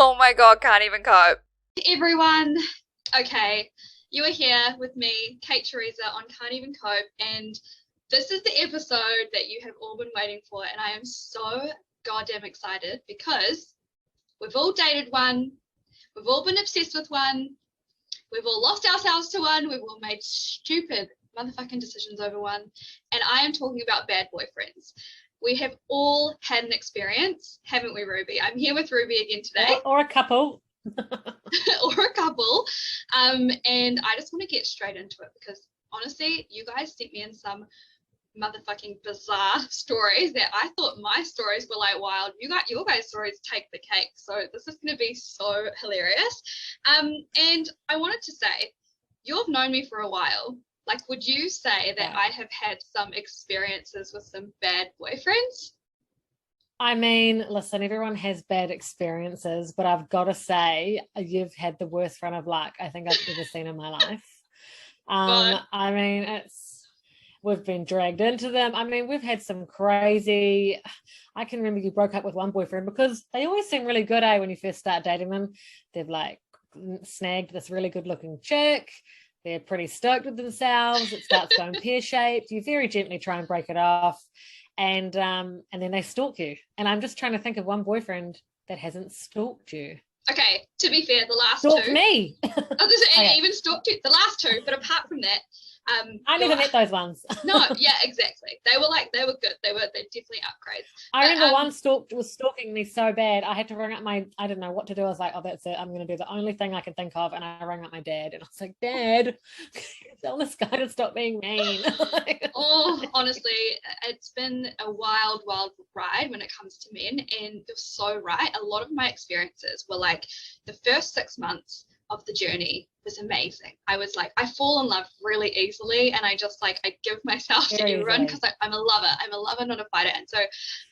Oh my God, can't even cope. Everyone. Okay, you are here with me, Kate Teresa, on Can't Even Cope, and this is the episode that you have all been waiting for, and I am so goddamn excited because we've all dated one, we've all been obsessed with one, we've all lost ourselves to one, we've all made stupid motherfucking decisions over one, and I am talking about bad boyfriends. We have all had an experience, haven't we, Ruby? I'm here with Ruby again today. Or a couple. Or a couple. And I just want to get straight into it because honestly, you guys sent me in some motherfucking bizarre stories that I thought my stories were like wild. Your guys' stories take the cake. So this is going to be so hilarious. And I wanted to say, you've known me for a while. Like, would you say that I have had some experiences with some bad boyfriends? I mean, listen, everyone has bad experiences, but I've got to say, you've had the worst run of luck I think I've ever seen in my life. I mean, we've been dragged into them. I mean, we've had some crazy. I can remember you broke up with one boyfriend because they always seem really good, when you first start dating them. They've like snagged this really good looking chick. They're pretty stoked with themselves. It starts going pear-shaped. You very gently try and break it off. And then they stalk you. And I'm just trying to think of one boyfriend that hasn't stalked you. Okay, to be fair, the last stalked two. Me. And even stalked you. The last two, but apart from that, I never met those ones. No, yeah, exactly. They were good. They're definitely upgrades. I remember one was stalking me so bad. I had to ring up I didn't know what to do. I was like, oh, that's it. I'm going to do the only thing I can think of. And I rang up my dad and I was like, Dad, tell this guy to stop being mean. Oh, honestly, it's been a wild, wild ride when it comes to men. And you're so right. A lot of my experiences were like the first 6 months of the journey was amazing. I was like, I fall in love really easily, and I just like I give myself to everyone because I'm a lover. I'm a lover, not a fighter. And so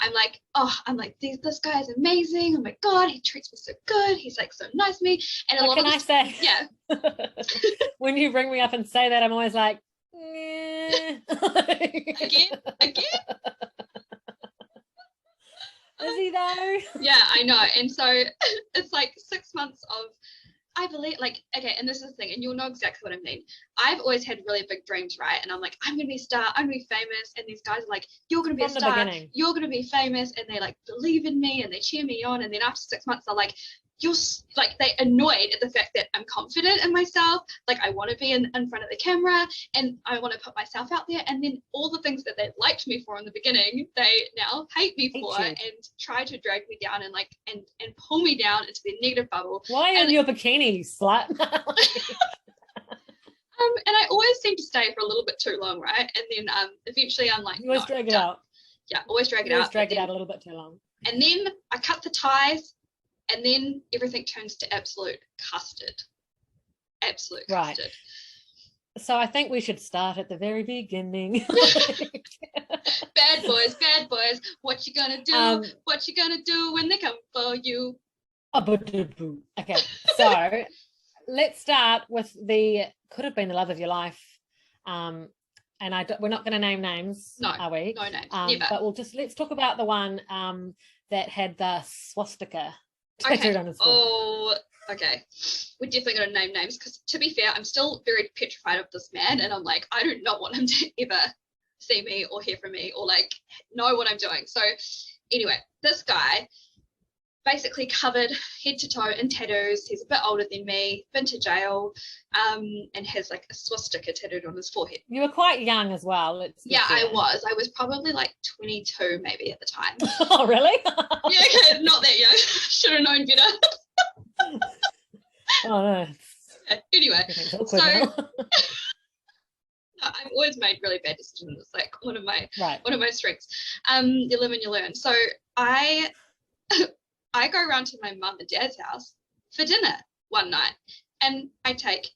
I'm like, this guy is amazing. Oh my God, he treats me so good. He's like so nice to me. And what can I say? Yeah. When you ring me up and say that, I'm always like, again. Is he though? Yeah, I know. And so it's like 6 months of, I believe, like, okay, and this is the thing, and you'll know exactly what I mean. I've always had really big dreams, right? And I'm like, I'm gonna be a star, I'm gonna be famous, and these guys are like, you're gonna be a star, you're gonna be famous, and they like believe in me and they cheer me on, and then after 6 months, they're like, you're like, they annoyed at the fact that I'm confident in myself, like I want to be in front of the camera and I want to put myself out there, and then all the things that they liked me for in the beginning, they now hate me for and try to drag me down and like and pull me down into their negative bubble. Why in your bikini, you slut? And I always seem to stay for a little bit too long, right? And then eventually I'm like, you always drag it out. Yeah, always drag it out. Drag it out a little bit too long. And then I cut the ties. And then everything turns to absolute custard. Absolute custard. Right. So I think we should start at the very beginning. Bad boys. What you gonna do? What you gonna do when they come for you? Okay, so let's start with could have been the love of your life. And we're not going to name names, no, are we? No names, never. But let's talk about the one that had the swastika tattooed on his foot. Oh, okay. We're definitely going to name names because, to be fair, I'm still very petrified of this man, and I'm like, I do not want him to ever see me or hear from me or like know what I'm doing. So anyway, this guy basically covered head to toe in tattoos. He's a bit older than me, been to jail, and has like a swastika tattooed on his forehead. You were quite young as well. I was probably like 22 maybe at the time. Oh, really? Yeah, not that young. Should have known better. Oh, no. Anyway, so I've always made really bad decisions. It's like one of my strengths. You live and you learn. So I go around to my mum and dad's house for dinner one night, and I take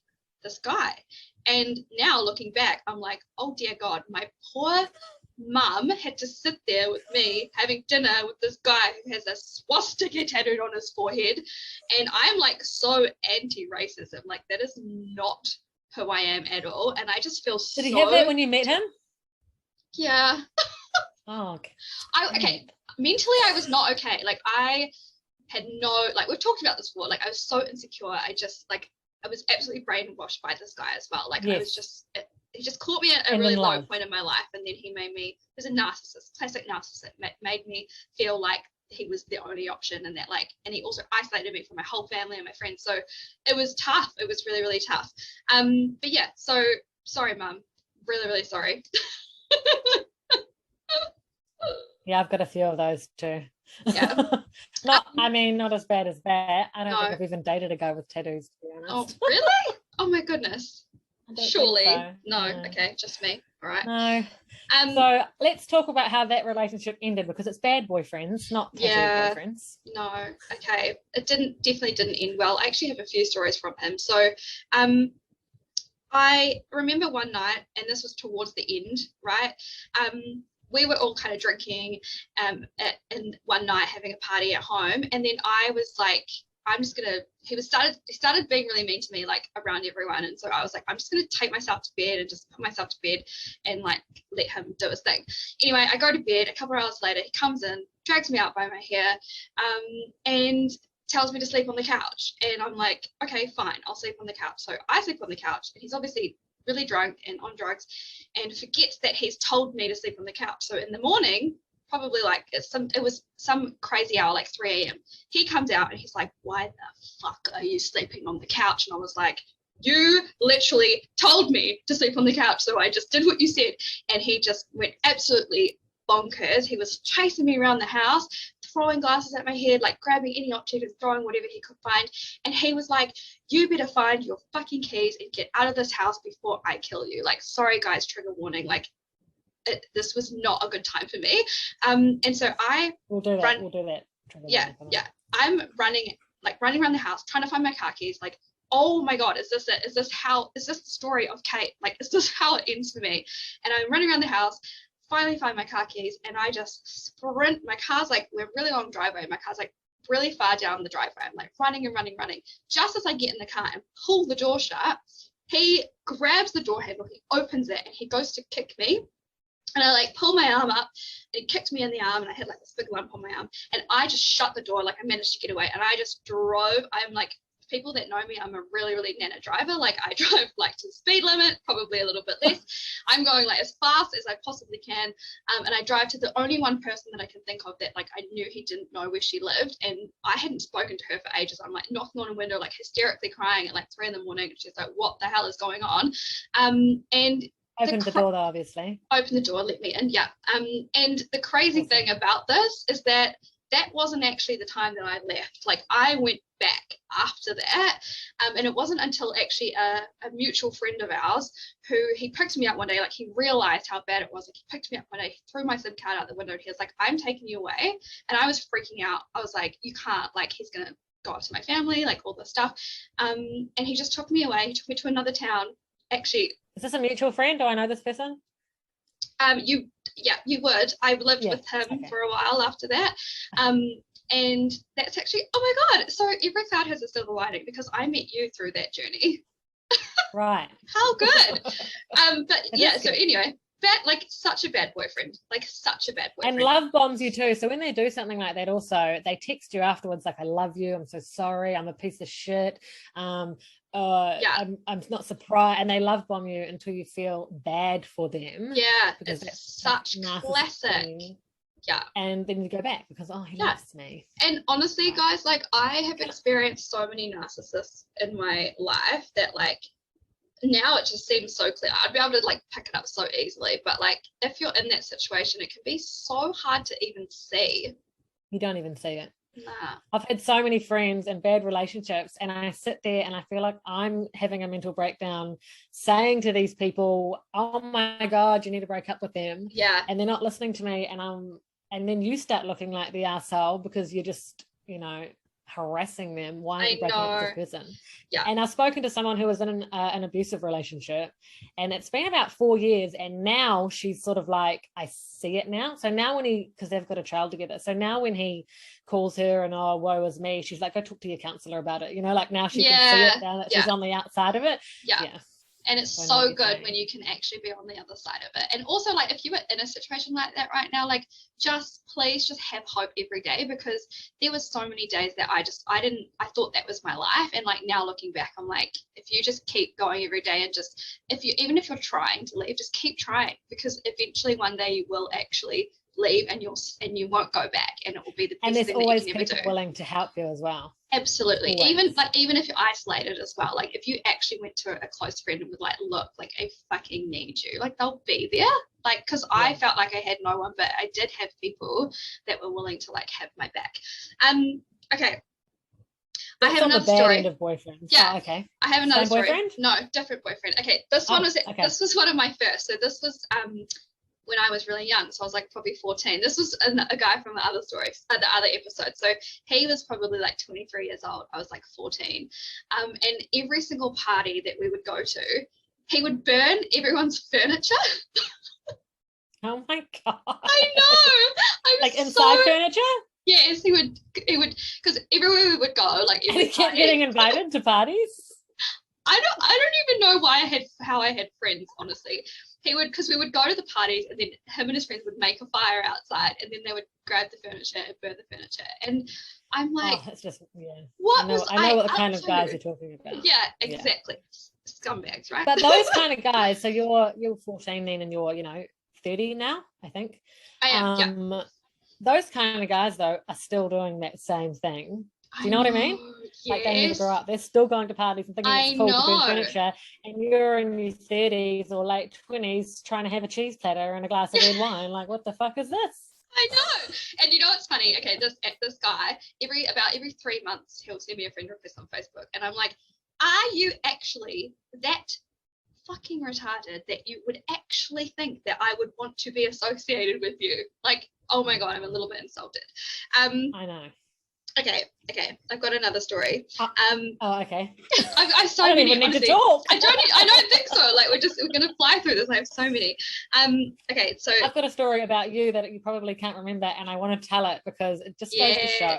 this guy. And now looking back, I'm like, oh dear God, my poor mum had to sit there with me having dinner with this guy who has a swastika tattooed on his forehead. And I'm like so anti-racism. Like, that is not who I am at all. And I just feel Did he have that when you met him? Yeah. Oh, okay. Mentally, I was not okay. Like, I had no, like, we've talked about this before, like I was so insecure. I just like, I was absolutely brainwashed by this guy as well. Like I was just, he just caught me at a really low point in my life, and then he made me, he was a narcissist, classic narcissist, made me feel like he was the only option, and that like, and he also isolated me from my whole family and my friends. So it was tough. It was really, really tough. But yeah, so sorry, Mum. Really, really sorry. Yeah, I've got a few of those too. Yeah. Not as bad as that. I don't think I've even dated a guy with tattoos, to be honest. Oh, really? Oh my goodness. Surely. So. No. Okay, just me. All right. No. So let's talk about how that relationship ended, because it's bad boyfriends, not tattoo boyfriends. No. Okay. It definitely didn't end well. I actually have a few stories from him. So I remember one night, and this was towards the end, right? We were all kind of drinking and one night having a party at home, and then I was like, he started being really mean to me, like around everyone, and so I was like, I'm just gonna take myself to bed and just put myself to bed and like let him do his thing. Anyway, I go to bed. A couple of hours later, he comes in, drags me out by my hair, and tells me to sleep on the couch, and I'm like, okay, fine, I'll sleep on the couch. So I sleep on the couch, and he's obviously really drunk and on drugs, and forgets that he's told me to sleep on the couch. So in the morning, probably like it was some crazy hour, like 3 a.m. He comes out and he's like, why the fuck are you sleeping on the couch? And I was like, you literally told me to sleep on the couch, so I just did what you said. And he just went absolutely bonkers. He was chasing me around the house, throwing glasses at my head, like grabbing any object and throwing whatever he could find. And he was like, you better find your fucking keys and get out of this house before I kill you. Like, sorry guys, trigger warning, like this was not a good time for me. And so we'll do that. Yeah. I'm running around the house trying to find my car keys, like, oh my god, is this the story of Kate? Like, is this how it ends for me? And I'm running around the house, finally find my car keys, and I just sprint. My car's like, we're really long driveway, my car's like really far down the driveway. I'm like running. Just as I get in the car and pull the door shut, he grabs the door handle, he opens it, and he goes to kick me. And I like pull my arm up, and he kicked me in the arm, and I had like this big lump on my arm, and I just shut the door, like I managed to get away, and I just drove. I'm like, people that know me, I'm a really, really nana driver. Like I drive like to the speed limit, probably a little bit less. I'm going like as fast as I possibly can. And I drive to the only one person that I can think of that like I knew he didn't know where she lived. And I hadn't spoken to her for ages. I'm like knocking on a window, like hysterically crying at like 3 a.m. And she's like, what the hell is going on? And opened the door though, obviously. Open the door, let me in, yeah. And the crazy thing about this is that wasn't actually the time that I left. Like I went back after that, and it wasn't until actually a mutual friend of ours who he picked me up one day. Like he realized how bad it was. Like he picked me up one day, he threw my SIM card out the window, and he was like, I'm taking you away. And I was freaking out. I was like, you can't, like he's gonna go up to my family, like all this stuff. And he just took me away. He took me to another town. Actually, is this a mutual friend? Do I know this person? You would. I lived with him for a while after that. And that's actually, oh my God. So every cloud has a silver lining, because I met you through that journey. Right. How good. But yeah, so anyway, such a bad boyfriend. And love bombs you too. So when they do something like that, also they text you afterwards like, I love you, I'm so sorry, I'm a piece of shit. I'm not surprised, and they love bomb you until you feel bad for them. Yeah, because it's such classic thing. Yeah, and then you go back because he loves me. And honestly, guys, like I have experienced so many narcissists in my life that like now it just seems so clear. I'd be able to like pick it up so easily, but like if you're in that situation, it can be so hard to even see. You don't even see it. Nah. I've had so many friends and bad relationships, and I sit there and I feel like I'm having a mental breakdown saying to these people, oh my God, you need to break up with them. Yeah. And they're not listening to me, and then you start looking like the arsehole because you're just, harassing them. Why aren't you breaking up with this person? Yeah. And I've spoken to someone who was in an abusive relationship, and it's been about 4 years, and now she's sort of like, I see it now. So now because they've got a child together, so now when he calls her and woe is me, she's like, go talk to your counselor about it, like now she can see it now that she's on the outside of it. Yeah. And it's I know what so you're good saying. when you can actually be on the other side of it. And also, like, if you were in a situation like that right now, like, just please just have hope every day, because there was so many days that I thought that was my life. And like now looking back, I'm like, if you just keep going every day and just, even if you're trying to leave, just keep trying, because eventually one day you will actually leave and you won't go back, and it will be the And best there's thing that you always can ever people do. willing to help you as well. Absolutely. Always. Even if you're isolated as well, like if you actually went to a close friend and was like, look, like I fucking need you, like they'll be there. Like, because I felt like I had no one, but I did have people that were willing to like have my back. Okay. That's I have on another the bad story. end of boyfriends. Yeah. Oh, okay. I have another Same story. boyfriend? No, different boyfriend. Okay, this one was okay. this was one of my first. So this was when I was really young. So I was like probably 14. This was a guy from the other stories, the other episode. So he was probably like 23 years old. I was like 14. And every single party that we would go to, he would burn everyone's furniture. Oh my God. I know. I'm like inside so... furniture? Yes, he would, because everywhere we would go, like And he kept getting invited to parties? I don't even know how I had friends, honestly. He would, because we would go to the parties, and then him and his friends would make a fire outside, and then they would grab the furniture and burn the furniture. And I'm like, it's just, yeah. what I know what the up kind of guys to? you're talking about. Yeah, exactly. Scumbags, right? But those kind of guys, so you're 14 then, and you're 30 now, I think. I am, yeah. Those kind of guys though are still doing that same thing. Do you know what I mean? Yes. Like they never grow up. They're still going to parties and thinking it's cool to burn furniture, and you're in your 30s or late 20s trying to have a cheese platter and a glass of red wine. Like, what the fuck is this? I know. And you know what's funny? Okay, this guy, every 3 months he'll send me a friend request on Facebook, and I'm like, are you actually that fucking retarded that you would actually think that I would want to be associated with you? Like, oh my God, I'm a little bit insulted. I know. Okay, I've got another story. Okay. I so don't many, even need honestly. to talk. I don't think so. Like we're gonna fly through this. I have so many. Okay, so I've got a story about you that you probably can't remember, and I want to tell it because it just goes to show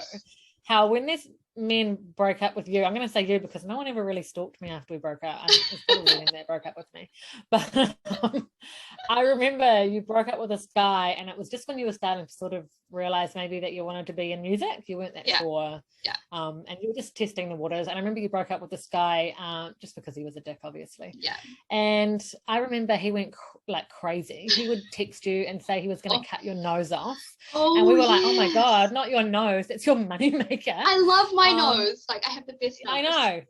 how when this men broke up with you, I'm going to say you because no one ever really stalked me after we broke up. It's probably men that broke up with me, but I remember you broke up with this guy, and it was just when you were starting to sort of realize maybe that you wanted to be in music. You weren't that sure, and you were just testing the waters. And I remember you broke up with this guy just because he was a dick, obviously. And I remember he went like crazy. He would text you and say he was going to cut your nose off, and we were like, oh my God, not your nose, it's your money maker. I love my nose. Like I have the best nose. I know,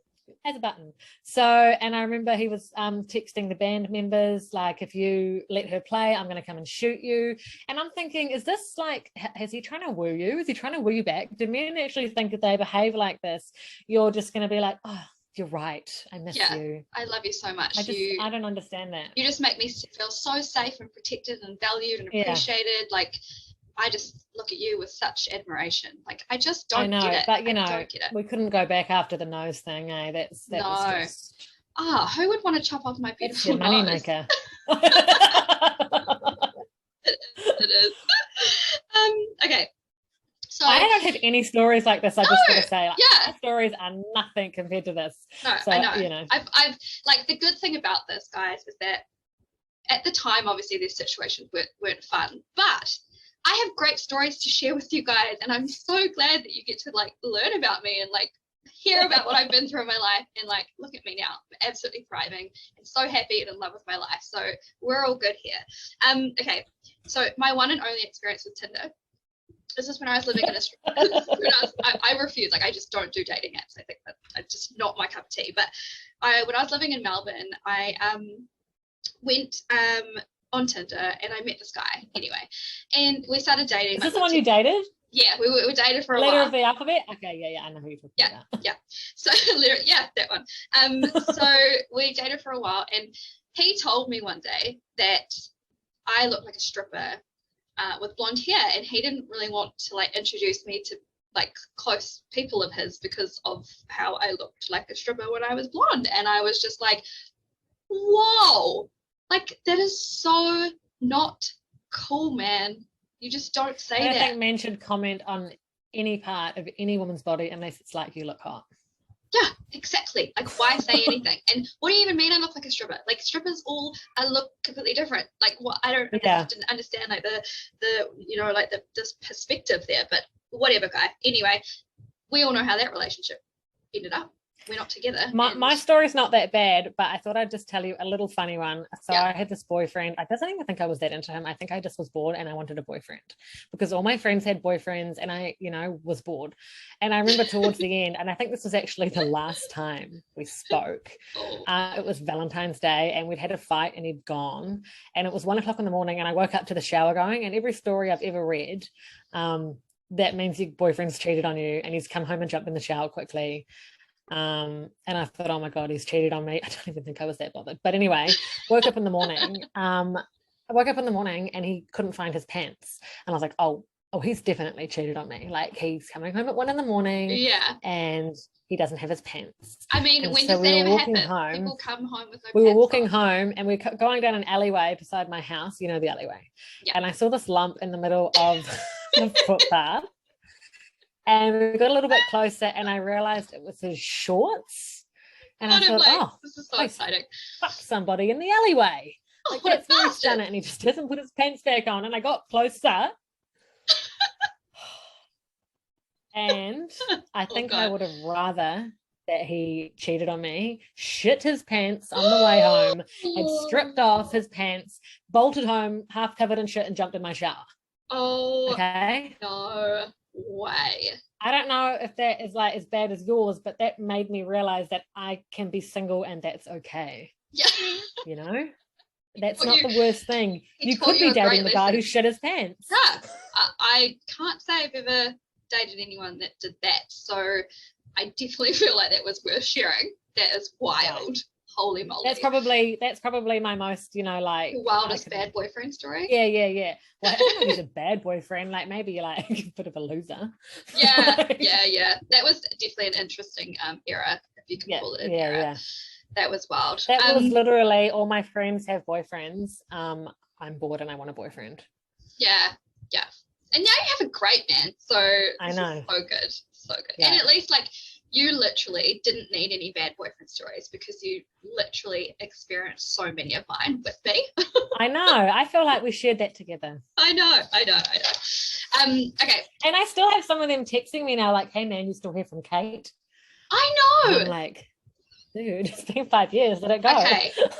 has a button. So, and I remember he was texting the band members like, if you let her play, I'm going to come and shoot you. And I'm thinking, is this like, is he trying to woo you? Is he trying to woo you back? Do men actually think if they behave like this, you're just going to be like, oh, you're right, I miss you. I love you so much. I don't understand that. You just make me feel so safe and protected and valued and appreciated. Like I just look at you with such admiration. Like I just don't get it. But you know, we couldn't go back after the nose thing, eh? That was just... who would want to chop off my beautiful money nose? maker. It is. Okay. So I don't have any stories like this. I just want to say, like, my stories are nothing compared to this. No, so, I know. You know, I've like the good thing about this, guys, is that at the time, obviously, these situations weren't fun, but I have great stories to share with you guys, and I'm so glad that you get to like learn about me and like hear about what I've been through in my life, and like look at me now, I'm absolutely thriving and so happy and in love with my life. So we're all good here. Okay, so my one and only experience with Tinder. This is when I was living in Australia. I refuse. Like I just don't do dating apps. I think that's just not my cup of tea. But when I was living in Melbourne, I went on Tinder and I met this guy anyway, and we started dating. Is this the one you dated? Yeah, we dated for a while. Letter of the alphabet? Okay, yeah, I know who you're talking about. Yeah. So that one. So we dated for a while, and he told me one day that I looked like a stripper with blonde hair, and he didn't really want to like introduce me to like close people of his because of how I looked like a stripper when I was blonde. And I was just like, whoa, like that is so not cool, man. You just don't say that. I don't think men should comment on any part of any woman's body unless it's like you look hot. Yeah, exactly. Like, why say anything? And what do you even mean I look like a stripper? Like, strippers all look completely different. Like, what? I don't understand like the like this perspective there. But whatever, guy. Anyway, we all know how that relationship ended up. We're not together. My story's not that bad, but I thought I'd just tell you a little funny one. So I had this boyfriend. I doesn't even think I was that into him. I think I just was bored and I wanted a boyfriend because all my friends had boyfriends and I, was bored. And I remember towards the end, and I think this was actually the last time we spoke. It was Valentine's Day and we'd had a fight and he'd gone. And it was 1:00 in the morning and I woke up to the shower going, and every story I've ever read, that means your boyfriend's cheated on you and he's come home and jumped in the shower quickly. And I thought, oh my God, he's cheated on me. I don't even think I was that bothered. But anyway, woke up in the morning. I woke up in the morning and he couldn't find his pants. And I was like, oh, he's definitely cheated on me. Like, he's coming home at 1 a.m. Yeah. And he doesn't have his pants. I mean, when does that ever happen? People come home with no pants. We were walking home and we were going down an alleyway beside my house, the alleyway. Yeah. And I saw this lump in the middle of the footpath. And we got a little bit closer and I realized it was his shorts. And I thought, this is so exciting. Fuck somebody in the alleyway. Like, that's where he's done it. And he just doesn't put his pants back on. And I got closer. And I think I would have rather that he cheated on me, shit his pants on the way home, had stripped off his pants, bolted home, half covered in shit, and jumped in my shower. Oh, okay. No way. I don't know if that is like as bad as yours, but that made me realize that I can be single and that's okay. Yeah. That's not the worst thing. You could be dating the guy who shit his pants. Yeah. I can't say I've ever dated anyone that did that. So I definitely feel like that was worth sharing. That is wild. Yeah. Holy moly. That's probably my most, like wildest bad boyfriend story. Yeah. Well, I don't know if he's a bad boyfriend. Like, maybe you're like a bit of a loser. Yeah. That was definitely an interesting era, if you can call it an era. Yeah. That was wild. That was literally all my friends have boyfriends. I'm bored and I want a boyfriend. Yeah. And now you have a great man. So I know. So good. Yeah. And at least like you literally didn't need any bad boyfriend stories because you literally experienced so many of mine with me. I know. I feel like we shared that together. I know. Okay. And I still have some of them texting me now like, hey man, you still hear from Kate? I know. And I'm like, dude, it's been 5 years. Let it go.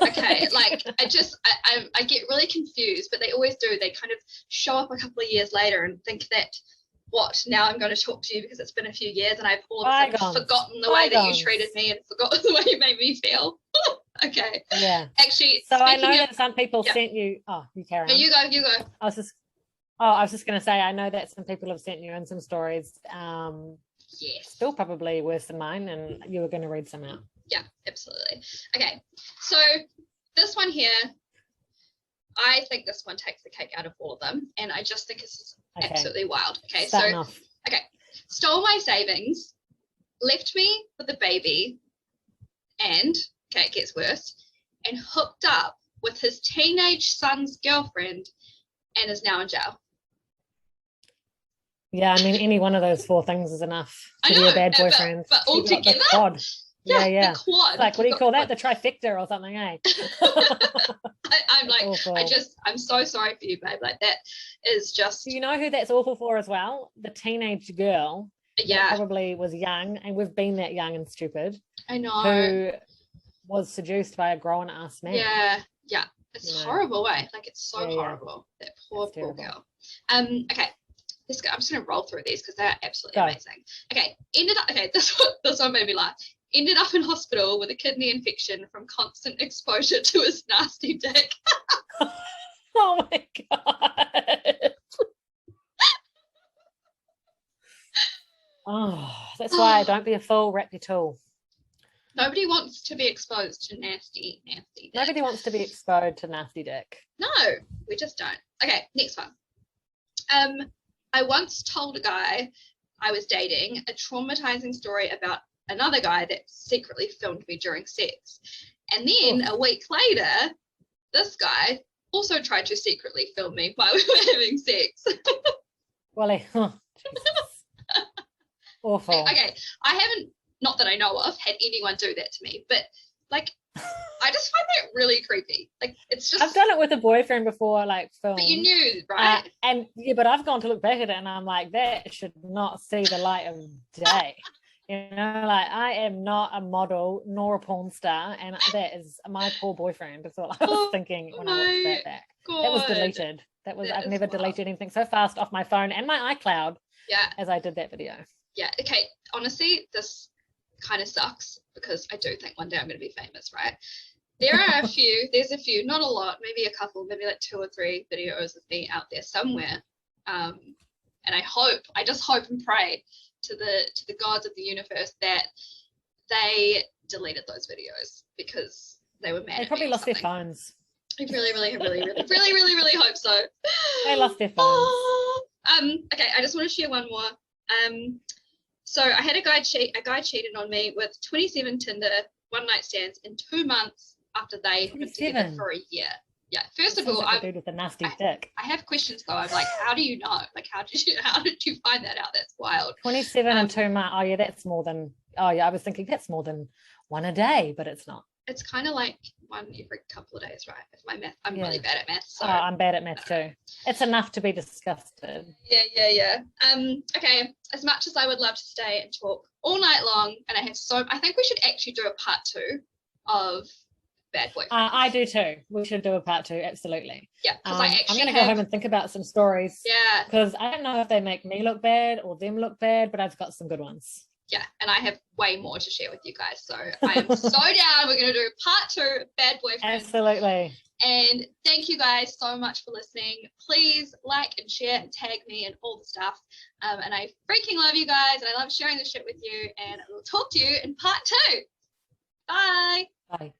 Okay. Like I get really confused, but they always do. They kind of show up a couple of years later and think that now I'm going to talk to you because it's been a few years and I've all of a sudden forgotten the way that you treated me and forgotten the way you made me feel. Okay. Yeah. Actually, so I know that some people sent you. Oh, you carry on. No, you go. I was just going to say, I know that some people have sent you in some stories. Yes. Still probably worse than mine, and you were going to read some out. Yeah, absolutely. Okay. So this one here, I think this one takes the cake out of all of them, and I just think it's absolutely wild. Okay, stole my savings, left me with a baby, and it gets worse, and hooked up with his teenage son's girlfriend, and is now in jail. Yeah, I mean, any one of those 4 things is enough to be a bad boyfriend. But all together? The quad. Yeah. The quad. Like, what do you call that? The trifecta or something, eh? I'm like, awful. I'm so sorry for you, babe. Like, that is just. Do you know who that's awful for as well? The teenage girl. Yeah. That probably was young, and we've been that young and stupid. I know. Who was seduced by a grown ass man. Yeah. It's horrible, eh? Like, it's so horrible. That poor girl. Okay. I'm just going to roll through these because they're absolutely amazing. Okay. This one made me laugh. Ended up in hospital with a kidney infection from constant exposure to his nasty dick. Oh my God. Oh, that's why don't be a fool, wrap your tool. Nobody wants to be exposed to nasty dick. Nobody wants to be exposed to nasty dick. No, we just don't. Okay, next one. I once told a guy I was dating a traumatizing story about another guy that secretly filmed me during sex. And then a week later, this guy also tried to secretly film me while we were having sex. Well, awful. Okay, I haven't not that I know of, had anyone do that to me. But like, I just find that really creepy. Like, it's just. I've done it with a boyfriend before, like film. But you knew, right? And yeah, but I've gone to look back at it and I'm like, that should not see the light of day. You know, like I am not a model nor a porn star, and that is my poor boyfriend. That's all I was thinking when I watched that back. That was deleted. I've never deleted anything so fast off my phone and my iCloud. Yeah. As I did that video. Yeah. Okay. Honestly, this kind of sucks because I do think one day I'm going to be famous, right? There's a few, not a lot, maybe a couple, maybe like 2 or 3 videos of me out there somewhere. And I just hope and pray to the gods of the universe that they deleted those videos because they were mad. They probably lost their phones. I really hope so. They lost their phones. Okay, I just want to share one more. So I had a guy cheated on me with 27 Tinder one-night stands in 2 months after they had been together for a year. Yeah. First of all, like a dude with a nasty dick. I have questions though. I'm like, how do you know? Like, how did you find that out? That's wild. 27 in 2 months. Oh yeah, that's more than. Oh yeah, I was thinking that's more than one a day, but it's not. It's kind of like one every couple of days, right? If my math, I'm really bad at math. So I'm bad at math too. It's enough to be disgusted. Yeah. Okay. As much as I would love to stay and talk all night long, and I think we should actually do a part 2 of Bad Boyfriend. I do too. We should do a part 2, absolutely. Yeah, because I'm going to go home and think about some stories. Yeah. Because I don't know if they make me look bad or them look bad, but I've got some good ones. Yeah, and I have way more to share with you guys. So I am so down. We're going to do part 2, Bad Boyfriend. Absolutely. And thank you guys so much for listening. Please like and share and tag me and all the stuff. And I freaking love you guys, and I love sharing this shit with you. And I will talk to you in part 2. Bye. Bye.